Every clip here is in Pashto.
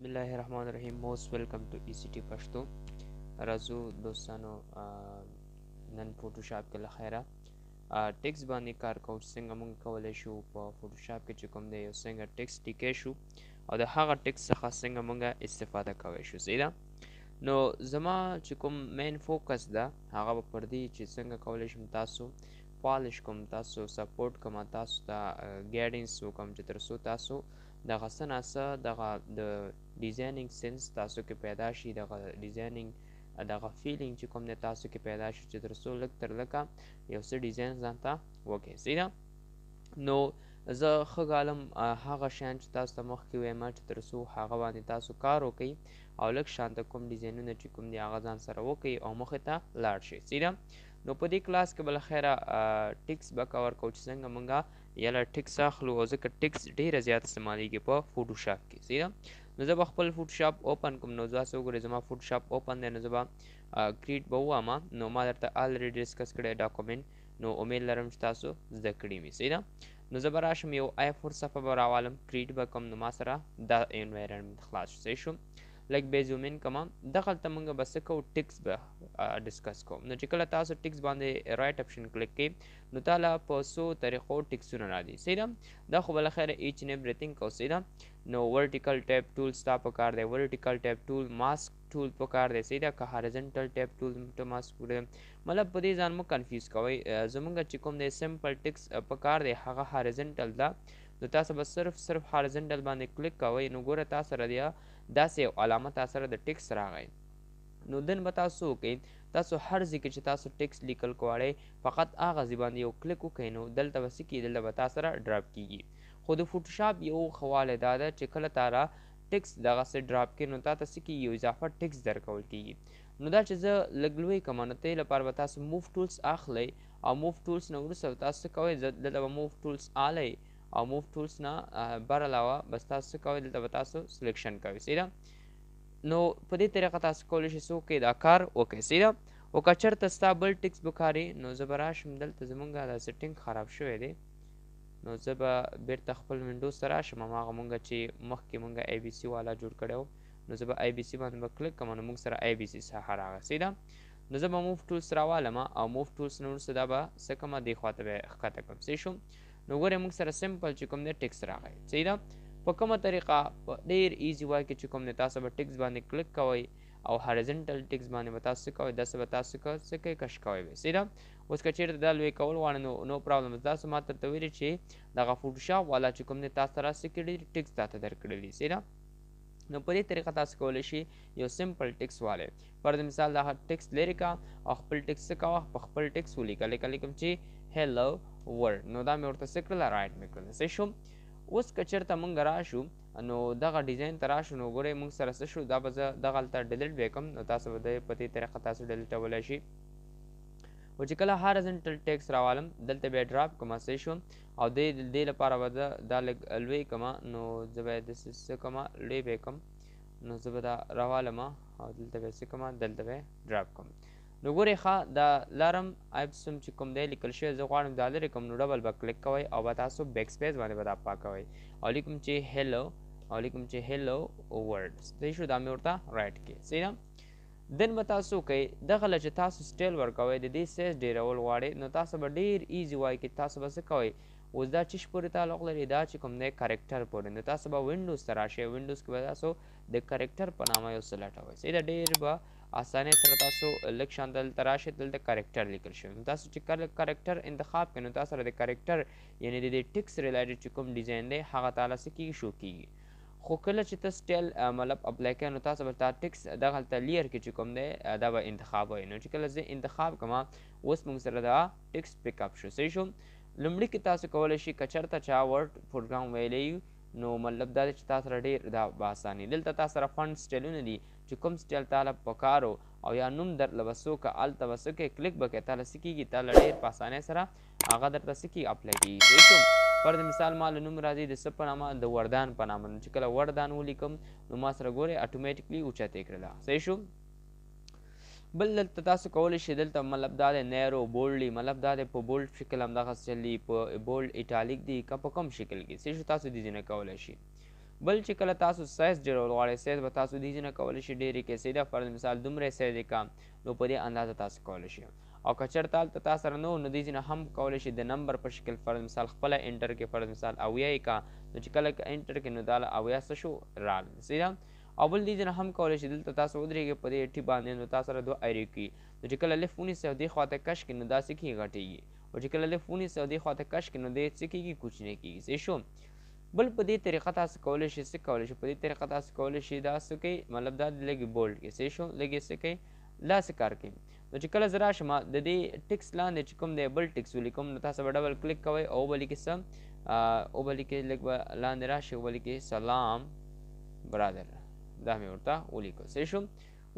بسم الله الرحمن الرحیم. موست ویلکم ټو ای سی ټي پښتو. راځو دوستانو، نن فوټوشاپ کې له خیره ټیکس باندې کار کوو چې څنګه موږ کولی شو په فوټوشاپ کې چې کوم دی یو څنګه ټیکس ټیکې شو او د هغه ټیکس څخه څنګه موږ استفاده کولی شو. صحیح ده. نو زما چې کوم مین فوکس ده هغه به پر دې چې څنګه کولی شم تاسو پالش کوم، تاسو سپورټ کوم، تاسو ته ګایډنس وکړم چې تر څو تاسو دغه څه نه څه دغه د ډیزاینینګ سنس تاسو کې پیدا شي، دغه ډیزاینینګ دغه فیلینګ چې کوم دی تاسو کې پیدا شي چې تر څو لږ تر لږه یو څه ډیزاین ځان ته وکړئ. صحیح ده. نو زه ښه ګالم هغه شیان چې تاسو ته مخکې ویمه چې تر څو هغه باندې تاسو کار وکړئ او لږ شانته کوم ډیزاینونه چې کوم دی هغه ځان سره وکړئ او مخې ته لاړ شئ. صحیح ده. نو په دې کلاس کې به له خیره ټیکس به کور کوو چې څنګه موږ یله ټیکس اخلو، او ځکه ټیکس ډېره زیات استعمالیږي په فوټوشاپ کې. صحیح ده. نو زه به خپل فوټوشاپ اوپن کوم. نو تاسو وګورئ زما فوټوشاپ اوپن دی. نو زه به کریټ به ووامه. نو ما درته الریډي ډسکس کړی ډاکومنټ، نو امید لرم چې تاسو زده کړي مې. صحیح ده. نو زه به راشم یو I4 صفحه به راوالم، کریټ به کوم. نو ما سره دا انوایرنمنټ خلاص شو. صحیح شو. لږ به زوم ان کوم. دغلته موږ به څه کوو، ټیکس به ډسکس کوو. نو چې کله تاسو ټیکس باندې رایټ اپشن کلیک کړئ نو تعالی په څو طریقو ټیکسونه راځي. صحیح ده. دا خو بل خیر ایچ ان ایوریثینګ کو. صحیح ده. نو ورټیکل ټیپ ټول ستا په کار دی، ورټیکل ټیپ ټول ماسک ټول په کار دی. صحیح ده. که هارزنټل ټیپ ټول ته ماسک دی، مطلب په دې ځان مو کنفیوز کوئ. زمونږ چې کوم دی سمپل ټیکس په کار دی هغه هارزنټل ده. نو تاسو به صرف هارزنټل باندې کلیک کوئ. نو ګوره تاسو سره دی داسې یو علامه تاسو سره د ټیکس راغی. نو دن به تاسو وکئ، تاسو هر ځای کې چې تاسو ټیکس لیکل غواړئ فقط هغه ځای باندې یو کلیک وکئ. نو دلته به څه کیږي، دلته به تاسو سره ډراپ کیږي. خو د فوټوشاپ یو ښه والی دا ده چې کله تاره ټیکس دغسې ډراپ کړي نو تا ته څه کیږي، یو اضافه ټیکس درکول کیږي. نو دا چې زه لږ لوی کړم نو دې لپاره به تاسو موف ټولس اخلئ او موف ټولس نه وروسته به تاسو څه کوئ، دلته به موف ټولس آلی او موف ټولس نه بر علاوه بس تاسو څه کوئ، دلته به تاسو سلیکشن کوئ. صحیح ده. نو په دې طریقه تاسو کولی شئ څه وکړئ، دا کار وکړئ. صحیح ده. او که چېرته ستا بل ټیکس بکاري نو زه به راشم دلته زمونږ دا سیټینګ خراب شوی دی. نو زه به بیرته خپل وینډوز ته راشم، هماغه مونږ چې مخکې مونږ ای بي سي والا جوړ کړی و. نو زه به ای بي سي باندې به کلیک کوم. نو مونږ سره ای بي سي څخه راغی. صحیح ده. نو زه به موف ټولس راوالم او موف ټولس نه وروسته دا به څه کومه دې خواته به یې ښکته کړم. صحیح شو. نو ګورئ مونږ سره سمپل چې کوم دی ټیکس راغی. صحیح ده. په کومه طریقه، په ډېر ایزي وای کې چې کوم دی تاسو به ټیکس باندې کلیک کوئ او هارزنټل ټیکس باندې به تاسو څه کوئ، داسې به تاسو څه کوئ، کش کوئ به. صحیح ده. اوس که چېرته دا لوی کول غواړئ نو پرابلم. تاسو ما ته ویلي چې دغه فوټوشاپ والا چې کوم دی تاسو ته راسې کړي ټیکس تاته درکړي دي. صحیح ده. نو په دې طریقه تاسو کولی شئ یو سمپل ټیکس والی پر د مثال دا ټیکس لرې کا او خپل ټیکس څه کوه، په خپل ټیکس ولیکه. لیکم چې هیلو ورډ. نو دا مې ورته څه کړله، رایټ مې کړله. صحیح شو. اوس که چېرته مونږ راشو نو دغه ډیزاین ته راشو نو ګورئ مونږ سره څه شو، دا به زه دغلته ډیلیټ به یې کړم. نو تاسو به په دې طریقه تاسو ډیلیټولی شئ. او چې کله هارزنټل ټیکس راوالم دلته به یې ډراپ کړم. صحیح شو. او دې لپاره به زه دا لږ لوی کړم. نو زه به یې داسې څه کړم، لوی به یې کړم. نو زه به دا راوالم او دلته به یې څه کړم، دلته به یې ډراپ کړم. نو ګورئ ښه دا لارم ایپسم چې کوم دی لیکل شوی زه غواړم دا لرې کړم. نو ډبل به کلیک کوئ او به تاسو بیک سپیس باندې به دا پاکوئ او لیکم چې هیلو او لیکم چې هیلو ورډ. صحیح شو. دا مې ورته رایټ کړي. صحیح ده. دن به تاسو کوئ دغله چې تاسو سټایل ورکوئ د دې سایز ډېرول غواړئ نو تاسو به ډېر ایزي وای کې تاسو به څه کوئ، اوس دا چیش پورې تعلق لري، دا چې کوم دی کرکټر پورې. نو تاسو به وینډوز ته راشئ. وینډوز کې به تاسو د کرکټر په نامه یو څه لټوئ. صحیح ده. ډېر به اسانۍ سره تاسو لږ شان دلته راشئ، دلته کرکټر لیکل شوی. نو تاسو چې کرکټر انتخاب کړئ نو تاسو سره د کرکټر یعنې د دې ټیکس ریلیټډ چې کوم ډیزاین دی هغه تعالی څه کېږي، شو کېږي. خو کله چې ته سټایل مطلب اپلای کوې نو تاسو به دا ټیکس دغلته لیر کې چې کوم دی دا به انتخابوئ. نو چې کله زه انتخاب کړم اوس موږ سره دا ټیکس پیک اپ شو. صحیح شو. لومړي کې تاسو کولی شئ که چېرته چا ورډ پروګرام ویلی نو مطلب دا دی چې تاسو سره ډېر دا به اساني. دلته تاسو سره فنډ سټایلونه دي چې کوم سټایل تاله په کار او یا نوم درله به څوک هلته به څه کوې، کلیک به کوې، تاله څه کېږي، تاله ډېر په اسانۍ سره هغه درته څه کېږي، اپلای کېږي. صحیح شو. پر د مثال ما له نوم راځي د څه په نامه، د وردان په نامه. نو چې کله وردان ولیکم نو ما سره ګورئ اټومیټیکلي اوچته یې کړله. صحیح شو. بل دلته تاسو کولی شئ دلته مطلب دا دی نیرو بولډي، مطلب دا دی په بولډ شکل همدغسې چلي، په بولډ ایټالیک دی که په کوم شکل کې. صحیح شو. تاسو دې ځینې کولی شئ. بل چې کله تاسو سایز ډېرول غواړئ سایز به تاسو دې نه کولی شئ ډېرې کیسې ده فرض مثال دومره سایز یې کا نو په دې اندازه تاسو کولی شئ او که چېرته هلته تا سره نه و نو دې نه هم کولی شئ د نمبر په شکل فرض مثال خپله انټر کې فرض مثال اویا یې کا نو چې کله انټر کې نو دا اویا څه شو راغله صحیح ده او بل دې نه هم کولی شئ دلته تاسو ودرېږئ په دې ټي باندې نو تا سره دوه ایرې کړي نو چې کله لیف ونیسئ او دې خواته کش کړي نو دا څه کېږي غټېږي او چې کله لیف ونیسئ او دې خواته کش کړي نو دې څه کېږي کوچنی کېږي صحیح شو بل په دې طریقه تاسو کولی شئ څه کولی شئ په دې طریقه تاسو کولی شئ دا څه کوي مطلب دا لږې بولډ کړئ صحیح شو لږې څه کوي داسې کار کوي نو چې کله زه راشم د دې ټکس لاندې چې کوم دی بل ټکس ولیکم نو تاسو به ډبل کلیک کوئ او وبه لیکئ څه وبه لیکئ لږ به لاندې راشئ وبه لیکئ سلام برادر دا مې ورته ولیکو صحیح شو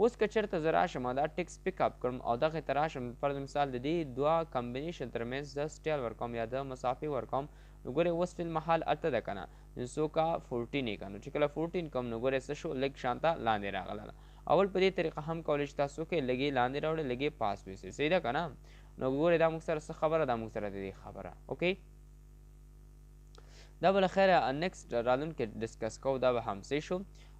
اوس که چېرته زه راشم دا ټکس پک اپ کړم او دغې ته راشم فرض مثال د دې دوه کمبینیشن ترمنځ د سټایل ورکوم یا د مسافې ورکوم نو ګورئ اوس فی المحال اته ده که نه نو څو کا 14 یې که نو چې کله 14 کوم نو ګورئ څه شو لږ شانته لاندې راغله اول په دې طریقه هم کولی شئ تاسو کې لږې لاندې راوړئ لږې پاس ویسئ صحیح ده که نه نو ګورئ دا موږ سره څه خبره دا موږ سره د دې خبره اوکې دا به له خیره نیکسټ راتلونکي ډسکس کوو دا به هم صحیح شو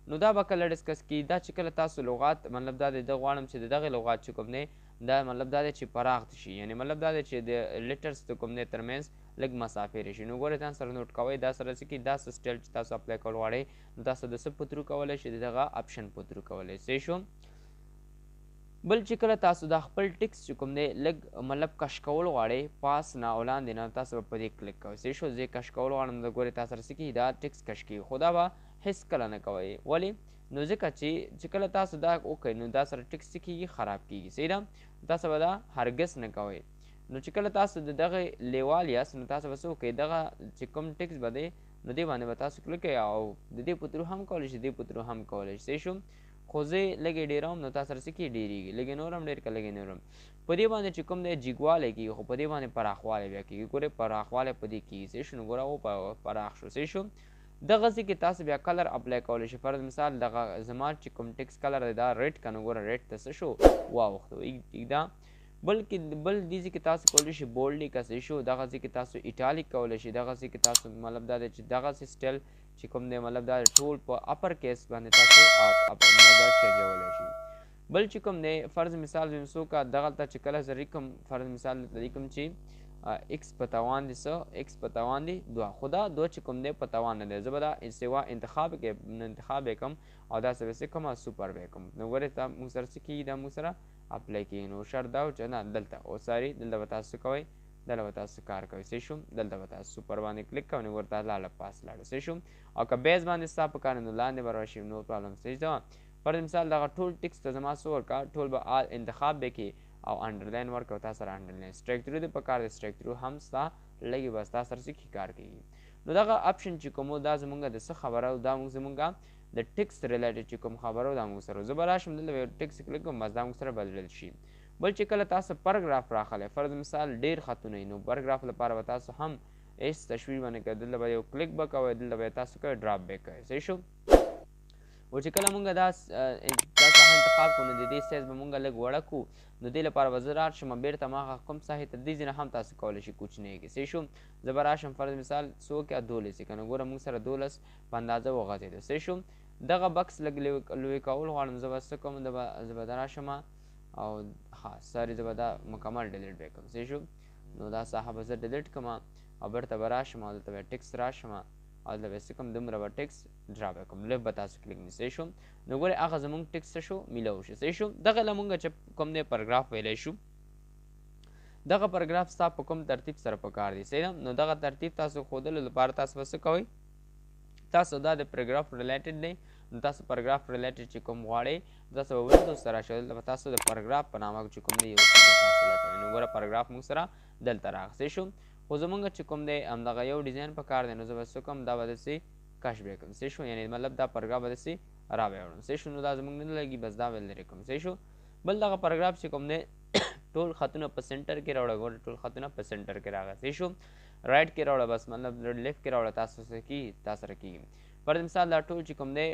نو دا به کله ډسکس کړي دا چې کله تاسو لغات مطلب دا د غواړم چې د دغې لغات چې کوم دی دا مطلب دا دی چې پراخ شي یعنی مطلب دا دی چې د لیټرز د کوم دی ترمنځ لږ مسافې راشي نو ګورئ ځان سره نوټ کوئ دا سره څه کړي دا څه سټایل چې تاسو اپلای کول غواړئ نو تاسو د څه په ترو کولی شئ د دغه اپشن په ترو کولی صحیح شو بل چې کله تاسو دا خپل ټکس چې کوم دی لږ مطلب کش کول غواړئ پاس نه او لاندې نه تاسو به په دې کلیک کوئ صحیح شو زه کش کول غواړم د ګورئ تا سره څه کېږي دا ټکس کش کېږي خو دا به هېڅ کله نه کوئ ولې نو ځکه چې کله تاسو دا وکئ نو دا سره ټکس څه کېږي خراب کېږي صحیح ده تاسو به دا هرګز نه کوئ نو چې کله تاسو د دغه لیوال یاست نو تاسو به څه وکئ دغه چې کوم ټکس به دی نو دې باندې به تاسو کلیک کوئ او د دې په ترو هم کولی شئ دې په ترو هم کولی شئ صحیح شو خو زه لږې ډېروم نو تا سره څه کېږي ډېرېږي لږې نور هم ډېر که لږې نور هم په دې باندې چې کوم دی جګوالی کېږي خو په دې باندې پراخوالی بیا کېږي ګورئ پراخوالی په دې کېږي صحیح شو نو ګوره پراخ شو صحیح شو دغسې کې تاسو بیا کلر اپلای کولی شئ فرض مثال دغه زما چې کوم ټکس کلر دی دا ریډ که نو ګوره ریډ ته څه شو واوښتو ټیک ده بل دې کې تاسو کولی شئ بولډ که صحیح شو دغسې کې تاسو ایټالیک کولی شئ دغسې کې تاسو مطلب دا دی چې دغسې سټایل چې کوم دی مطلب دا ټول په اپر کیس باندې تاسو مطلب دا چینجولی شئ بل چې کوم دی فرض مثال څوک دغلته چې کله زه لیکم فرض مثال دلته لیکم چې ایکس په توان دی څه ایکس په توان دی دوه خو دا دوه چې کوم دی په توان نه دی زه به دا سوا انتخاب یې کړم او داسې به څه کوم سوپر به یې کړم نو ګورئ دا موږ سره څه کېږي دا موږ سره اپلای کېږي نو شرط دا و چې نه دلته او ساري دلته به تاسو کوئ دلته به تاسو کار کوئ صحیح شو دلته به تاسو سوپر باندې کلیک کوئ نو ورته لاړه پاس لاړه صحیح شو او که بیس باندې ستا په کار نو لاندې به راشي نو پرابلم صحیح ده فرض مثال دغه ټول ټکس ته زما څه ورکړه ټول به انتخاب به کې او انډرلاین ورکړه تا سره انډرلاین سټریک تھرو دې په کار دی سټریک تھرو هم ستا لږې به ستا سره څه کار کوي نو دغه اپشن چې کوم دا زمونږ د څه خبره دا زمونږ د ټکس ریلیټډ چې کوم خبره دا موږ سره زه به راشم دلته به ټکس کلیک کوم بس دا موږ سره بدلل شي بل چې کله تاسو پاراګراف راخلی فرض مثال ډېر خطونه وي نو پاراګراف لپاره به تاسو هم هېڅ تشویش به نه کوئ دلته به یو کلیک به کوئ دلته به تاسو کوئ ډراپ بیک کوئ صحیح شو و چې کله مونږ دا ساحه انتخاب کړو نو د دې سایز به مونږ لږ وړه کړو نو دې لپاره به زه راشم بېرته هماغه کوم ساحې ته دې ځای نه هم تاسو کولی شئ کوچنی کړئ صحیح شو زه به راشم فرض مثال څوک یا 12 یې که نو ګوره مونږ سره 12 په اندازه وغځېده صحیح شو دغه بکس لږ لوی کول غواړم زه به څه کوم زه به دا راشم او ها ساري زه به دا مکمل ډیلیټ به کړم صحیح شو نو دا ساحه به زه ډیلیټ کړم او بیرته به راشم او دلته به ټکس راشم او دلته به څه کوم دومره به ټکس ډرا به کوم لیف به تاسو کلیک نه صحیح شو نو ګورئ هغه زمونږ ټکس څه شو میلاو شو صحیح شو دغه له مونږ چې کوم دی پاراګراف ویلی شو دغه پاراګراف ستا په کوم ترتیب سره پکار دی صحیح ده نو دغه ترتیب تاسو ښودلو لپاره تاسو به څه کوئ تاسو دا د پاراګراف ریلیټډ دی نو تاسو پاراګراف ریلیټډ چې کوم غواړئ تاسو به ونډوز ته راشئ دلته به تاسو د پاراګراف په نامه چې کوم دی یو څه تاسو لټوئ نو ګوره پاراګراف موږ سره دلته راغی صحیح شو خو زمونږ چې کوم دی همدغه یو ډیزاین په کار دی نو زه به څه کوم دا به داسې کش به یې کړم صحیح شو یعنې مطلب دا پاراګراف به داسې را به یې وړم صحیح شو نو دا زمونږ نه لګي بس دا به لرې کړم صحیح شو بل دغه پاراګراف چې کوم دی ټول خطونه په سنټر کې راوړه ګوره ټول خطونه په سنټر کې راغی صحیح شو رایټ کې راوړه بس مطلب لیفټ کې راوړه تاسو څه کېږي تا سره کېږي فرض مثال دا ټول چې کوم دی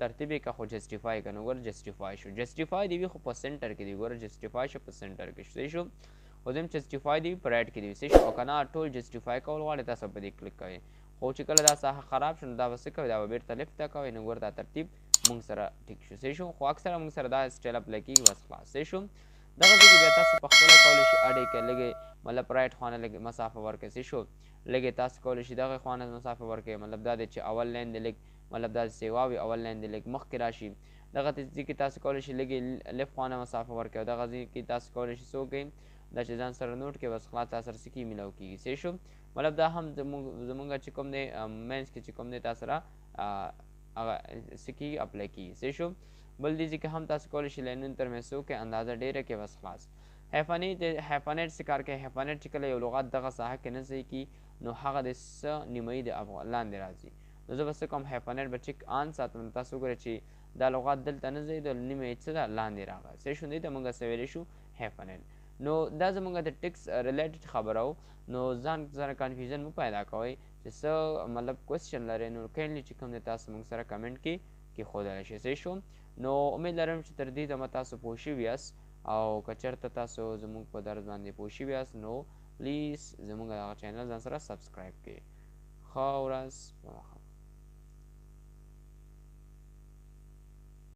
ترتیب یې که خو جسټیفای که نو ګوره جسټیفای شو جسټیفای دی وي خو په سنټر کې دی ګوره جسټیفای شو په سنټر کې صحیح شو خو زم جسټیفای دی په رایټ کې دی صحیح شو او که نه ټول جسټیفای کول غواړئ تاسو په دې کلیک کوئ خو چې کله دا ساحه خراب شو نو دا به څه کوي دا به بیرته لیفت ته کوئ نو ګوره دا ترتیب موږ سره ټیک شو صحیح شو خو اکثره موږ سره دا سټایل اپلای کېږي بس خلاص صحیح شو دغسې کې بیا تاسو پخپله کولی شئ اډې کې لږې مطلب رایټ خوا نه لږ مسافه ورکړئ صحیح شو لږې تاسو کولی شئ دغې خوا نه مسافه ورکړئ مطلب دا دی چې اول لاین دې لږ مطلب دا سیوا وي اول لاین دې لږ مخکې راشي دغه ځای کې تاسو کولی شئ لږې لیفت خوا نه مسافه ورکړئ او دغه ځای کې تاسو کولی شئ څه وکړئ دا چې ځان سره نوټ کړئ بس خلاص تاسو سره څه کېږي میلاو کېږي صحیح شو مطلب دا هم زمونږ چې کوم دی مینس کې چې کوم دی تاسو سره هغه څه کېږي اپلای کېږي صحیح شو بل دې ځای کې هم تاسو کولی شئ لاینونو ترمنځ څه وکړئ اندازه ډېره کړئ بس خلاص حیفانیټ څه کار کوي حیفانیټ چې کله یو لغت دغه ساحه کې نه ځای کي نو هغه د څه نیمایي د لاندې راځي نو زه به څه کوم حیفانیټ به چیک آن ساتم نو تاسو وګورئ چې دا لغت دلته نه ځي د نیمایي څه ده لاندې راغی صحیح شو دې ته موږ څه ویلی شو حیفانیټ نو دا زموږ د ټکس ریلیټډ خبره و نو ځان سره کنفیوژن مو پیدا کوئ چې څه مطلب کوېسچن لرئ نو کینډلی چې کوم دی تاسو موږ سره کمنټ کې کېښودلی شئ صحیح شو نو امید لرم چې تر دې دمه تاسو پوه شوي یاست او که چېرته تاسو زموږ په درس باندې پوه شوي یاست نو پلیز زموږ هغه چینل ځان سره سبسکرایب کړئ ښه ورځ